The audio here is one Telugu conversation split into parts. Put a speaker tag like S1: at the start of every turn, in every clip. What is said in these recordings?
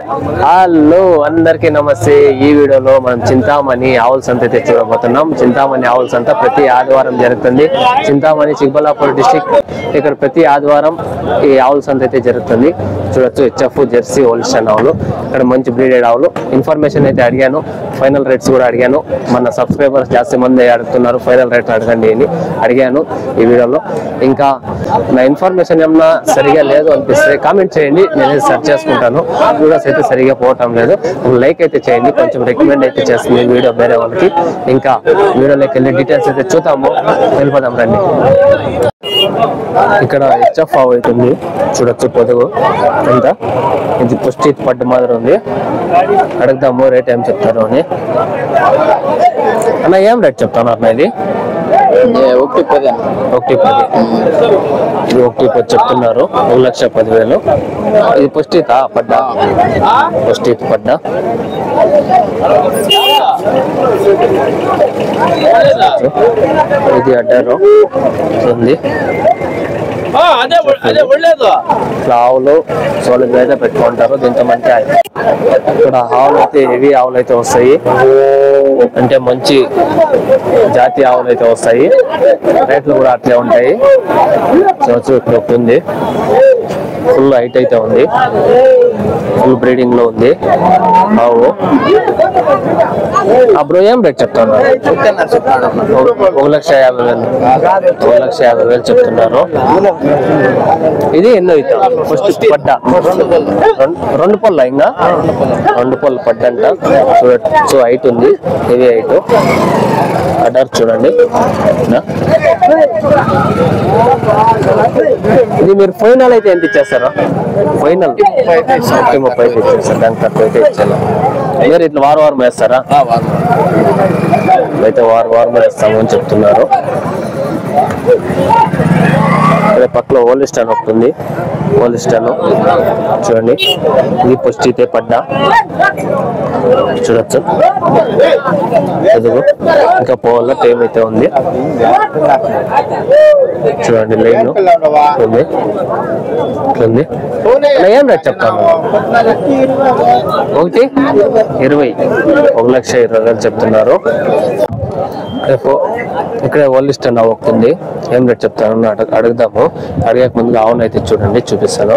S1: హలో అందరికీ నమస్తే. ఈ వీడియోలో మనం చింతామణి ఆవుల సంత అయితే చూడబోతున్నాం. చింతామణి ఆవుల సంత ప్రతి ఆదివారం జరుగుతుంది. చింతామణి చిక్బల్లాపూర్ డిస్టిక్. ఇక్కడ ప్రతి ఆదివారం ఈ ఆవుల సంత అయితే జరుగుతుంది. చూడొచ్చు హెచ్ఎఫ్ జెర్సీ హోల్స్టైన్ ఆవులు. ఇక్కడ మంచి బ్రీడెడ్ ఆవులు. ఇన్ఫర్మేషన్ అయితే అడిగాను, ఫైనల్ రేట్స్ కూడా అడిగాను. మన సబ్స్క్రైబర్స్ జాస్తి మంది అడుగుతున్నారు ఫైనల్ రేట్ అడగండి అని అడిగాను ఈ వీడియోలో. ఇంకా నా ఇన్ఫర్మేషన్ ఏమన్నా సరిగా లేదు అనిపిస్తే కామెంట్ చేయండి, నేను సెర్చ్ చేసుకుంటాను. వీడియోస్ అయితే సరిగా పోవటం లేదు, లైక్ అయితే చేయండి, కొంచెం రికమెండ్ అయితే చేస్తుంది వీడియో వేరే వాళ్ళకి. ఇంకా వీడియోలోకి వెళ్ళి డీటెయిల్స్ అయితే చూద్దాము, వెళ్ళిపోదాం రండి. ఇక్కడ హెచ్ఎఫ్ ఆవు అవుతుంది, చూడొచ్చు పొదుగు ఎంత. ఇది పుష్టి పడ్డు మాదిరి ఉంది. అడుగుదాము రేట్ ఏం చెప్తారు అని. అన్న ఏం రేట్ చెప్తాను అన్న? ఇది
S2: 110.
S1: ఇది 110 చెప్తున్నారు. 1,10,000. ఇది పుష్టిత పడ్డా, పుష్టిత పడ్డా. ఇది అడ్డారు ఉంది. ఆవులు సోలిడ్ అయితే పెట్టుకుంటారు. దీంతో మంచి ఇక్కడ ఆవులు అయితే హెవీ ఆవులు అయితే వస్తాయి, అంటే మంచి జాతి ఆవులు అయితే వస్తాయి. రేట్లు కూడా అట్లే ఉంటాయి. ఇక్కడ ఉంది, ఫుల్ హైట్ అయితే ఉంది, ఫుల్ బ్రీడింగ్ లో ఉంది ఆవు. అప్పుడు ఏం రేట్ చెప్తాను? 1,50,000. 1,50,000 చెప్తున్నారు. ఇది ఎన్నో అయితే ఫస్ట్ పడ్డా, రెండు పళ్ళు ఇంకా 2 పళ్ళు పడ్డంట. చూడచ్చు హైట్ ఉంది, హెవీ హైట్. అడ్డర్ చూడండి. ఇది మీరు ఫైనల్ అయితే ఎంత ఇచ్చేస్తారా? ఫైనల్ 30 ఇచ్చేస్తారు, దానికి తక్కువ అయితే ఇచ్చాను. మీరు ఇట్లా వారం వేస్తారా? అయితే వారం వేస్తాము అని చెప్తున్నారు. పక్కలో హోలిస్టాన్ ఒకటి ఉంది, హోలిస్టాన్ చూడండి. ఇది పుష్టితే పడ్డా, చూడొచ్చు. ఇంకా పోవాల టైం అయితే ఉంది. చూడండి లైన్ ఉంది. ఏం రేట్ చెప్తాను? 1,20,000. 1,20,000 చెప్తున్నారు. ఇక్కడే హోలిస్టాన్ అవుతుంది. ఏం రేట్ చెప్తాను అడుగుదాము. అడిగక ముందుగా ఆవును అయితే చూడండి, చూపిస్తాను.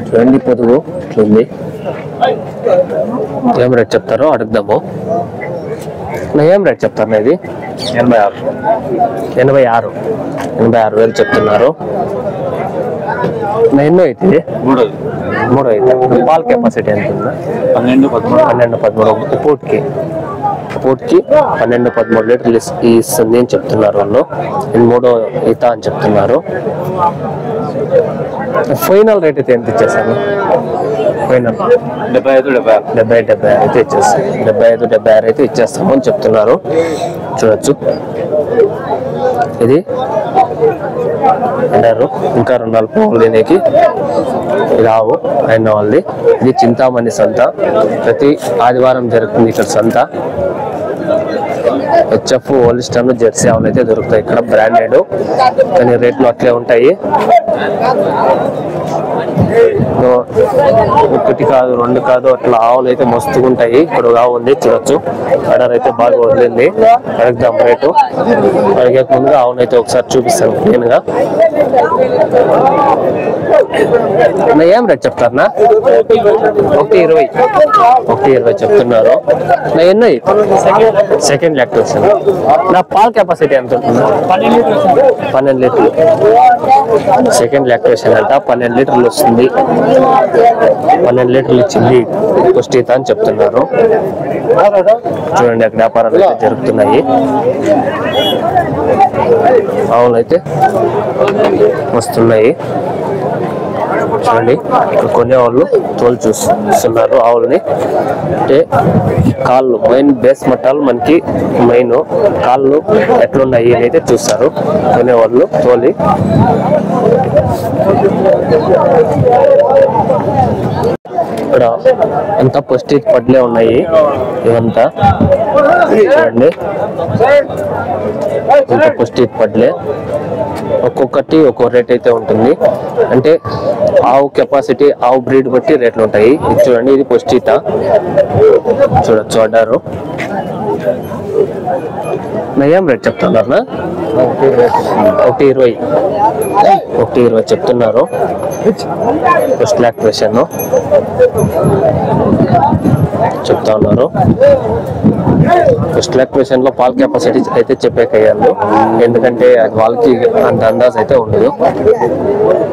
S1: చూడండి పొదుగు ఇట్లుంది. ఏం రేట్ చెప్తారో అడుగుదాము. ఏం రేట్ చెప్తారు? ఇది 86,000 చెప్తున్నారు. ఎన్నో అవుతుంది? 3 అయితే. పాల కెపాసిటీ ఎంత ఉందా? 12-13 పూటకి 12-13 లీటర్లు ఇస్తుంది అని చెప్తున్నారు వాళ్ళు. 3వ ఈత అని చెప్తున్నారు. ఫైనల్ రేట్ అయితే ఎంత ఇచ్చేసాను? ఫైనల్ 75 అయితే ఇచ్చేస్తాం. 75-76 అయితే ఇచ్చేస్తాము అని చెప్తున్నారు. చూడొచ్చు. ఇది అంటారు. ఇంకా 2 పోగులు దీనికి రావు అయిన వాళ్ళది. ఇది చింతామణి సంత. ప్రతి ఆదివారం జరుగుతుంది ఇక్కడ సంత. హెచ్ఎఫ్ హోలిస్టాన్ జెర్సీ ఆవులు అయితే దొరుకుతాయి ఇక్కడ, బ్రాండెడ్. కానీ రేట్లు అట్లే ఉంటాయి. 1 కాదు 2 కాదు అట్లా ఆవులు అయితే మస్తుగా ఉంటాయి. ఇక్కడ ఆవు ఉంది, చూడొచ్చు. ఆర్డర్ అయితే బాగా వదిలింది. అడుగుదాం రేటు. అడిగే ముందుగా ఆవును అయితే ఒకసారి చూపిస్తాను క్లీన్ గా. ఏం రేట్ చెప్తారనా? 1,20,000 చెప్తున్నారు. ఎన్నో సెకండ్ లాక్టేషన్. నా పాల కెపాసిటీ ఎంత ఉంటుంది? 12 లీటర్లు. సెకండ్ లాక్టేషన్ అంట, 12 లీటర్లు వస్తుంది. 12 లీటర్లు ఇచ్చింది పుష్టిత అని చెప్తున్నారు. చూడండి అక్కడ వ్యాపారాలు అయితే జరుగుతున్నాయి. ఆవులు అయితే వస్తున్నాయి. చూడండి కొనే వాళ్ళు తోలు చూస్తున్నారు ఆవుల్ని. అంటే కాళ్ళు మెయిన్ బేస్ మట్టాలు మనకి మెయిన్ కాళ్ళు ఎట్లున్నాయి అని అయితే చూస్తారు కొనేవాళ్ళు తోలి. ఇక్కడ అంతా పుష్టి పడ్లే ఉన్నాయి. ఇవంతా చూడండి ఇంత పుష్టి పడ్లే. ఒక్కొక్కటి ఒక్కో రేట్ అయితే ఉంటుంది. అంటే ఆవు కెపాసిటీ ఆవు బ్రీడ్ బట్టి రేట్లు ఉంటాయి. ఇది చూడండి, ఇది పుష్టిత చూడొచ్చు అడ్డారు. ఏం రేట్ చెప్తున్నారు? 120 చెప్తున్నారు. ఫస్ట్ లాక్టేషన్ చెప్తా ఉన్నారు. ఫస్ట్ లాక్టేషన్ లో పాల కెపాసిటీ అయితే చెప్పేకయ్యాను, ఎందుకంటే అది వాళ్ళకి అంత అందాజ్ అయితే ఉండదు.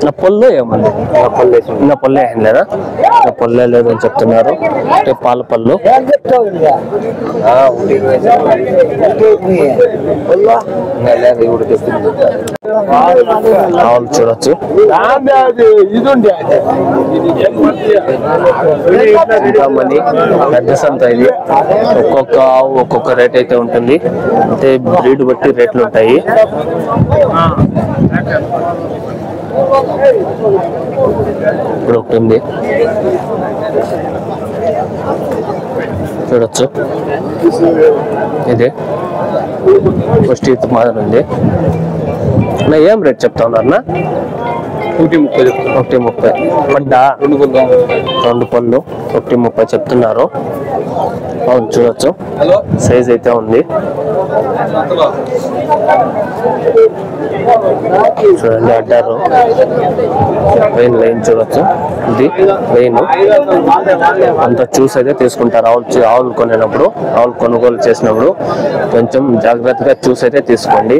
S1: నా పొల్లు ఏముంది? నా పొల్లే ఏం లేదా? నా పొల్లే లేదు అని చెప్తున్నారు. అంటే పాల పళ్ళు ఆవులు చూడొచ్చు. చింతామణి పెద్ద సంత ఇది. ఒక్కొక్క ఆవు ఒక్కొక్క రేట్ అయితే ఉంటుంది, అంటే బ్రీడ్ బట్టి రేట్లు ఉంటాయి. ఇప్పుడు ఒకటి ఉంది చూడొచ్చు, ఇదే ఫస్ట్ ఇది మాదిరి ఉంది. నా ఏం రేట్ చెప్తా ఉన్నారన్నా? 130 పడ్డా, 2 పళ్ళు 130 చెప్తున్నారు. అవును చూడొచ్చు, సైజ్ అయితే ఉంది. చూడండి అడ్డారు, వెయిన్ లైన్ చూడొచ్చు. ఇది వెయిన్ అంతా చూసి అయితే తీసుకుంటారు. ఆవులు కొనేటప్పుడు, ఆవులు కొనుగోలు చేసినప్పుడు కొంచెం జాగ్రత్తగా చూసి అయితే తీసుకోండి.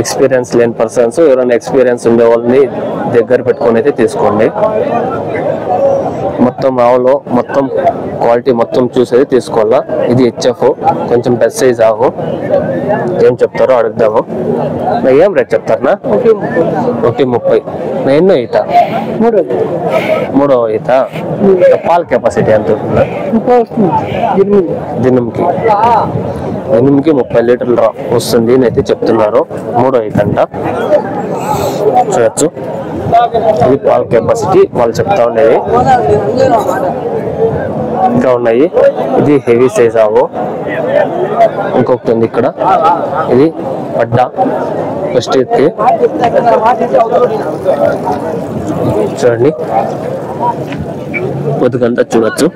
S1: ఎక్స్పీరియన్స్ లేని పర్సన్స్, ఎవరైనా ఎక్స్పీరియన్స్ ఉండే వాళ్ళని దగ్గర పెట్టుకొని అయితే తీసుకోండి. మొత్తం ఆవులో మొత్తం క్వాలిటీ మొత్తం చూసేది తీసుకోవాలా. ఇది హెచ్ఎఫ్, కొంచెం పెద్ద సైజ్ ఆవు. ఏం చెప్తారో అడుగుదాము. ఏం రేట్ చెప్తారనా? 130. ఎన్నో ఈత? మూడో ఈత. పాల కెపాసిటీ ఎంత ఉంటుందా? దినంకి 30 లీటర్లు వస్తుంది అని అయితే చెప్తున్నారు. మూడో ఈత అంట చూడొచ్చు. ఇది పాల కెపాసిటీ వాళ్ళు చెప్తా ఉండేది. ఇంకా ఉన్నాయి. ఇది హెవీ సైజ్ ఆవు. ఇంకొకటి ఉంది ఇక్కడ, ఇది పడ్డా ఫస్ట్ ఎత్తి చూడండి. పొద్దుకంతా చూడొచ్చు.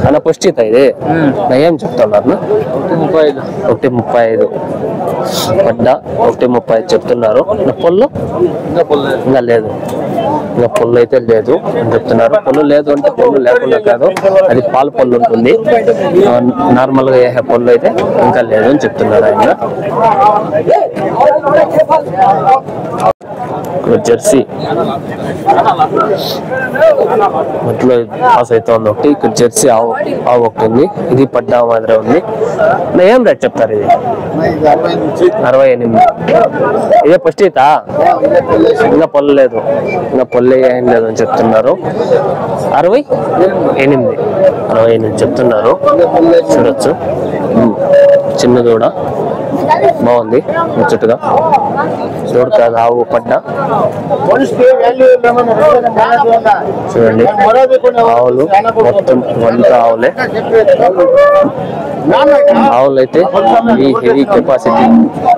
S1: అన్న ఫస్ట్ ఈత ఇది. నా ఏం చెప్తున్నారు? 135 పడ్డా 135 చెప్తున్నారు. నా పొల్లు ఇంకా లేదు, ఇంకా పొల్లు అయితే లేదు అని చెప్తున్నారు. పొల్లు లేదు అంటే పొల్లు లేకుండా కాదు, అది పాల పొల్లు ఉంటుంది. నార్మల్ గా ఏ పొల్లు అయితే ఇంకా లేదు అని చెప్తున్నారు ఆయన. జెర్సీ మధ్యలో పాస్ అయితే ఉంది ఒకటి. ఇక్కడ జెర్సీ ఆవు ఒకటి ఉంది. ఇది పడ్డా మాదిరి ఉంది. ఏం రేట్ చెప్తారు? ఇది 68. ఇదే ఫస్ట్ ఈత? ఇంకా పొల్లు లేదు, ఇంకా పొల్లు ఏం లేదు అని చెప్తున్నారు. 68 చెప్తున్నారు. చూడొచ్చు, చిన్న దూడ బాగుంది, ముచ్చటగా. దూడ కాదు, ఆవు పడ్డా. చూడండి ఆవులు మొత్తం వంద ఆవులే. ఆవులు అయితే ఈ హెవీ కెపాసిటీ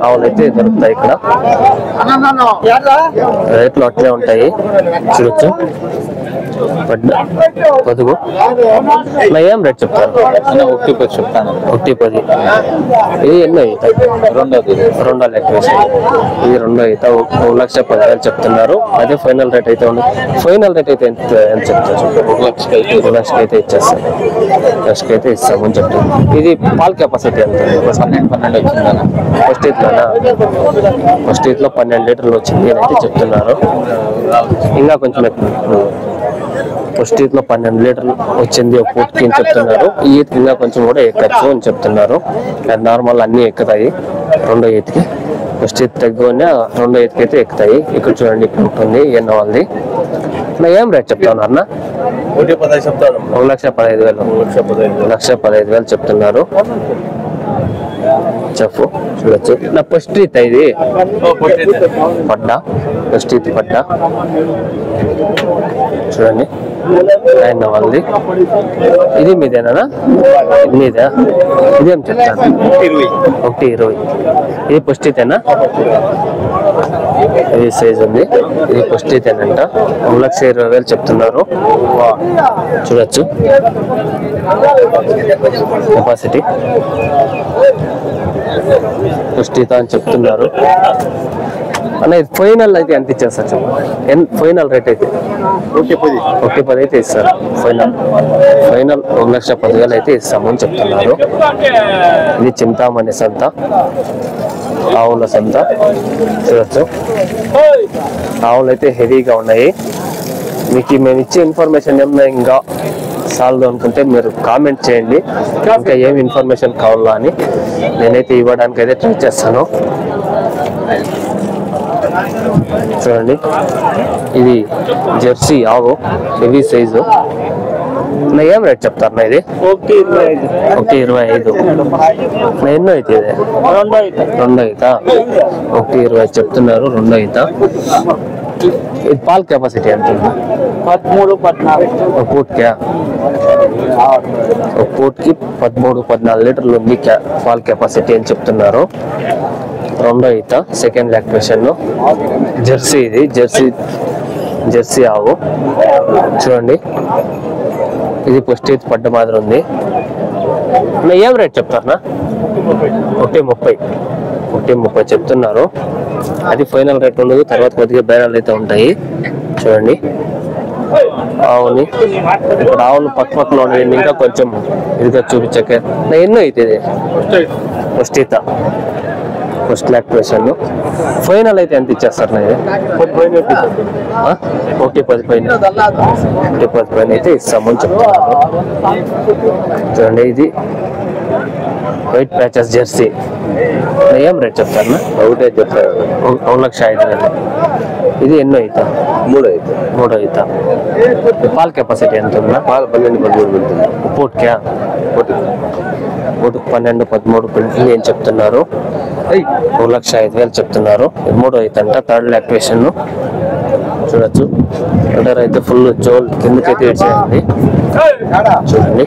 S1: ఆవులు అయితే దొరుకుతాయి ఇక్కడ. రేట్లు అట్లే ఉంటాయి చూడొచ్చు. పొదుగు ఏం రేట్ చెప్తారు?
S2: 110 చెప్తాను.
S1: 110. ఇది ఎన్నో ఈత? రెండో లెక్క వేసి ఇది రెండో ఈత. 1,10,000 చెప్తున్నారు. అదే ఫైనల్ రేట్ అయితే ఉంది. ఫైనల్ రేట్ అయితే ఎంత చెప్తారు? 1,00,000 అయితే ఇచ్చేస్తాం. 1,00,000 అయితే ఇస్తామని చెప్తాను. ఇది పాల కెపాసిటీ ఎంత?
S2: 12 వచ్చిందా?
S1: ఫస్ట్ ఈత్లోనా? ఫస్ట్ ఈత్లో 12 లీటర్లు వచ్చింది అని అయితే చెప్తున్నారు. ఇంకా కొంచెం ఫస్ట్ ఈత్ లో 12 లీటర్లు వచ్చింది ఒక పూటకి అని చెప్తున్నారు. ఈ ఈత్ ఇంకా కొంచెం కూడా ఎక్కచ్చు అని చెప్తున్నారు. నార్మల్ అన్ని ఎక్కుతాయి రెండో ఈత్కి. ఫస్ట్ ఈత్ తగ్గునే రెండో ఈత్కి అయితే ఎక్కుతాయి. ఇక్కడ చూడండి, ఇక్కడ ఉంటుంది ఎన్న వాళ్ళది. నా ఏం రేట్ చెప్తాను అన్న? 1,15,000 చెప్తున్నారు. చెప్పు చూడొచ్చు. నా ఫస్ట్ ఈత్ ఇది పడ్డా, ఫస్ట్ ఈత్ పడ్డా చూడండి ఆయన వాళ్ళది. ఇది మీదేనా? మీదా? ఇదేం చెప్తాను? 1,20. ఇది పుష్టితేనా? ఇది సైజ్ ఉంది. ఇది పుష్టితేనంట. 1,20,000 చెప్తున్నారు. చూడొచ్చు కెపాసిటీ. పుష్టిత అని చెప్తున్నారు అన్న. ఇది ఫైనల్ అయితే ఎంత ఇచ్చేస్తారు చెప్పండి? ఫైనల్ రేట్ అయితే 1,10,000 అయితే ఇస్తారు. ఫైనల్ 1,10,000 అయితే ఇస్తామని చెప్తున్నారు. ఇది చింతామణి సంత, ఆవుల సంత. చూడొచ్చు ఆవులు అయితే హెవీగా ఉన్నాయి. మీకు మేము ఇచ్చే ఇన్ఫర్మేషన్ ఏమన్నా ఇంకా చాలదు అనుకుంటే మీరు కామెంట్ చేయండి, ఇంకా ఏమి ఇన్ఫర్మేషన్ కావాలా అని నేనైతే ఇవ్వడానికి అయితే ట్రై చేస్తాను. చూడండి ఇది జెర్సీ ఆవు, హెవీ సైజు. ఏం రేట్ చెప్తారు నా? ఇది 1,25,000. ఎన్నో అయితే ఇది? 2 అవుతా. 1,20,000 చెప్తున్నారు. 2 అవుతా. ఇది పాల్ కెపాసిటీ ఎంత?
S3: 13-14.
S1: ఒక పూట్కి 13-14 లీటర్లు ఉంది పాల్ కెపాసిటీ అని చెప్తున్నారు. 2 అవుతా. Second lactation Jersey. ఇది జెర్సీ ఆవు. చూడండి ఇది పుష్టి పడ్డ మాదిరి ఉంది. ఏం రేట్ చెప్తారనా? 1,30,000 చెప్తున్నారు. అది ఫైనల్ రేట్ ఉండదు, తర్వాత కొద్దిగా బేరాలు అయితే ఉంటాయి. చూడండి ఆవుని. ఇక్కడ ఆవులు పక్కలో ఉన్నాయి. ఇంకా కొంచెం ఇదిగా చూపించక ఎన్నో అవుతుంది పుష్టిత ఫస్ట్ లాక్టేషన్. ఫైనల్ అయితే ఎంత ఇచ్చేస్తారు? 1,10,000 అయితే ఇస్తామని చెప్తున్నారు. చూడండి ఇది వైట్ ప్యాచెస్ జెర్సీ. ఏం రేట్ చెప్తారు? 1,05,000. ఇది ఎన్నో అవుతా? 3 అవుతా. పాల్ కెపాసిటీ ఎంత ఉందా?
S3: 12-13
S1: పూట్కి 12-13 పిండి అని చెప్తున్నారు. 1,05,000 చెప్తున్నారు. 3 అవుతుంట. Third lactation. చూడొచ్చు అంటారు అయితే ఫుల్ జోల్ కిందకైతే ఇచ్చేయండి. చూడండి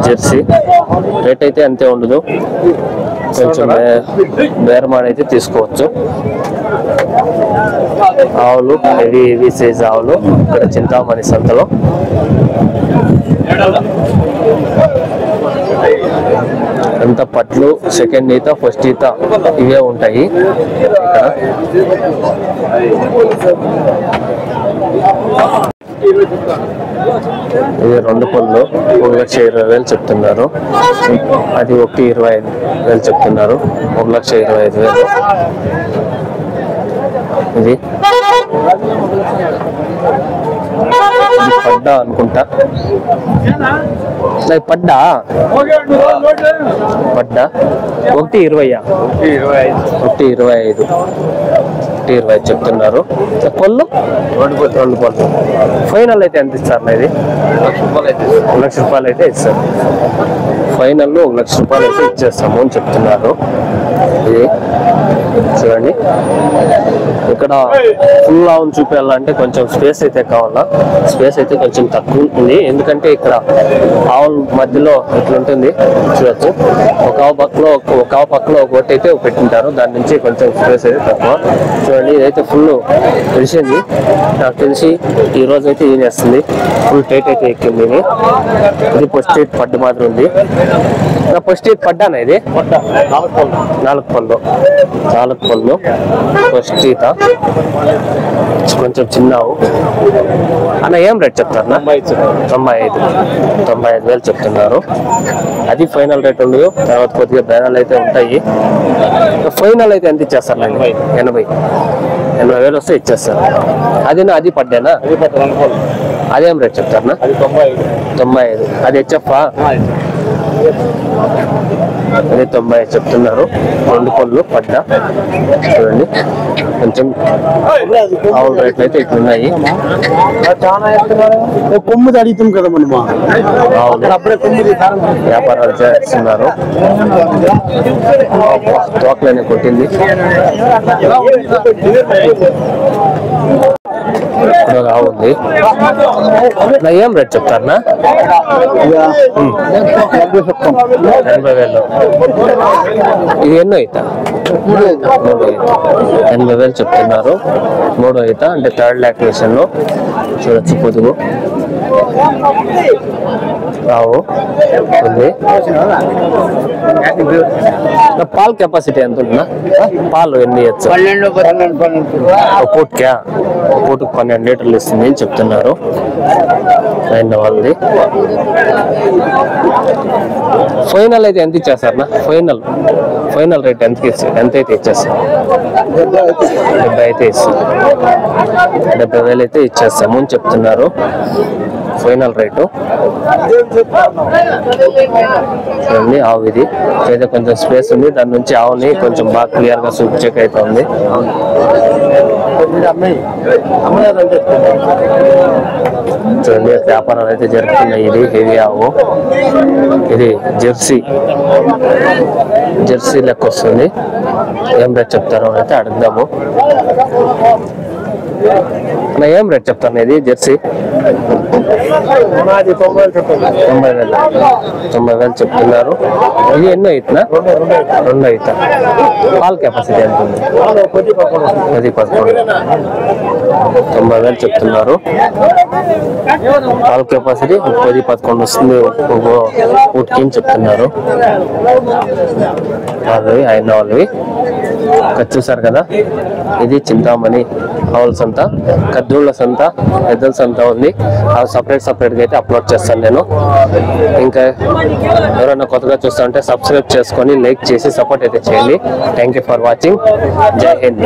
S1: జెర్సీ రేట్ అయితే అంతే ఉండదు, కొంచెం బేరమాడ అయితే తీసుకోవచ్చు. ఆవులు హెవీ సైజ్ ఆవులు ఇక్కడ చింతామణి సంతలో. అంత పట్లు, సెకండ్ ఈత, ఫస్ట్ ఈత ఇవే ఉంటాయి ఇక్కడ. ఇది 2 పళ్ళు 1,20,000 చెప్తున్నారు. అది 1,25,000 చెప్తున్నారు. 1,25,000. ఇది పడ్డా అనుకుంటా. పడ్డా 1,20,000 చెప్తున్నారు. పళ్ళు 2 పళ్ళు. ఫైనల్ అయితే ఎంత ఇస్తారు? ఇది 1,00,000 అయితే ఇస్తారు. ఫైనల్ 1,00,000 అయితే ఇచ్చేస్తాము అని చెప్తున్నారు. ఇది చూడండి ఇక్కడ ఫుల్ ఆవును చూపించాలంటే కొంచెం స్పేస్ అయితే కావాలా. స్పేస్ అయితే కొంచెం తక్కువ ఉంటుంది, ఎందుకంటే ఇక్కడ ఆవుల మధ్యలో ఇట్లుంటుంది. చూడొచ్చు ఒక ఆవు పక్కలో ఒక ఒట్టి అయితే పెట్టింటారు, దాని నుంచి కొంచెం స్పేస్ అయితే తక్కువ. చూడండి ఇదైతే ఫుల్ తెలిసింది, నాకు తెలిసి ఈ రోజు అయితే ఈనేస్తుంది. ఫుల్ టైట్ అయితే ఎక్కింది. ఇది ఫస్ట్ ఎయిట్ పడ్డ మాత్రం ఉంది. ఫస్ట్ ఎయిట్ పడ్డానా? ఇది 4 పళ్ళు ఫస్ట్ ఈత. కొంచెం చిన్నావు అన్న. ఏం రేట్ చెప్తారు? 95,000 చెప్తున్నారు. అది ఫైనల్ రేట్ ఉండదు, తర్వాత కొద్దిగా బేరాలు అయితే ఉంటాయి. ఫైనల్ అయితే ఎంత ఇచ్చేస్తారు? 80,000 వస్తే ఇచ్చేస్తారు. అది పడ్డానా? అదేం రేట్ చెప్తారనా? 95. అది హెచ్ఎఫ్. అది 90 చెప్తున్నారు. 2 పళ్ళు పడ్డ. చూడండి కొంచెం ఆవుల రేట్లు అయితే ఇట్లున్నాయి.
S3: కొమ్ము అడుగుతాం కదా మనము,
S1: వ్యాపారాలు చేస్తున్నారు. తోకలనే కొట్టింది. బాగుంది. నా ఏం రేట్ చెప్తారనా? 80,000. ఇది ఎన్నో అవుతా? 80,000 చెప్తున్నారు. 3 అవుతా అంటే 3rd లాక్టేషన్ లో. చూడొచ్చు పొదుగు రావు ఉంది. పాల్ కెపాసిటీ ఎంత ఉంటుందా? పాలు ఎన్ని ఇవ్వచ్చు? 12 లీటర్లు ఇస్తుంది అని చెప్తున్నారు. అయిన వాళ్ళది ఫైనల్ అయితే ఎంత ఇచ్చేస్తారన్నా? ఫైనల్ రేట్ ఎంత అయితే ఇచ్చేస్తారు? 70 అయితే ఇస్తారు. 70,000 అయితే ఇచ్చేస్తాము అని చెప్తున్నారు ఫైనల్ రేటు. చూడండి ఆవు ఇది అయితే కొంచెం స్పేస్ ఉంది, దాని నుంచి ఆవుని కొంచెం బాగా క్లియర్ గా చూపించక అయితే ఉంది. చూడండి వ్యాపారాలు అయితే జరుగుతున్నాయి. ఇది హెవీ ఆవు, ఇది జెర్సీ లెక్క వస్తుంది. ఏం రేట్ చెప్తారో అయితే అడుగుదాము. ఏం రేట్ చెప్తాను? ఇది జెర్సీ 90,000 చెప్తున్నారు. ఇది ఎన్నో అవుతున్నా? 2 అవుతా. పాల్ కెపాసిటీ ఎంత ఉంది? 10-11. 90,000 చెప్తున్నారు. పాల్ కెపాసిటీ 10-11 వస్తుంది ఊటికి చెప్తున్నారు. వాళ్ళవి అయిన వాళ్ళవి చూసారు కదా. ఇది చింతామణి ఆవుల సంత, కద్దూళ్ళ సంత, పెద్దల సంత ఉంది. అవి సపరేట్ గా అయితే అప్లోడ్ చేస్తాను నేను. ఇంకా ఎవరైనా కొత్తగా చూస్తా ఉంటే సబ్స్క్రైబ్ చేసుకొని లైక్ చేసి సపోర్ట్ అయితే చేయండి. Thank you for watching. జై హింద్.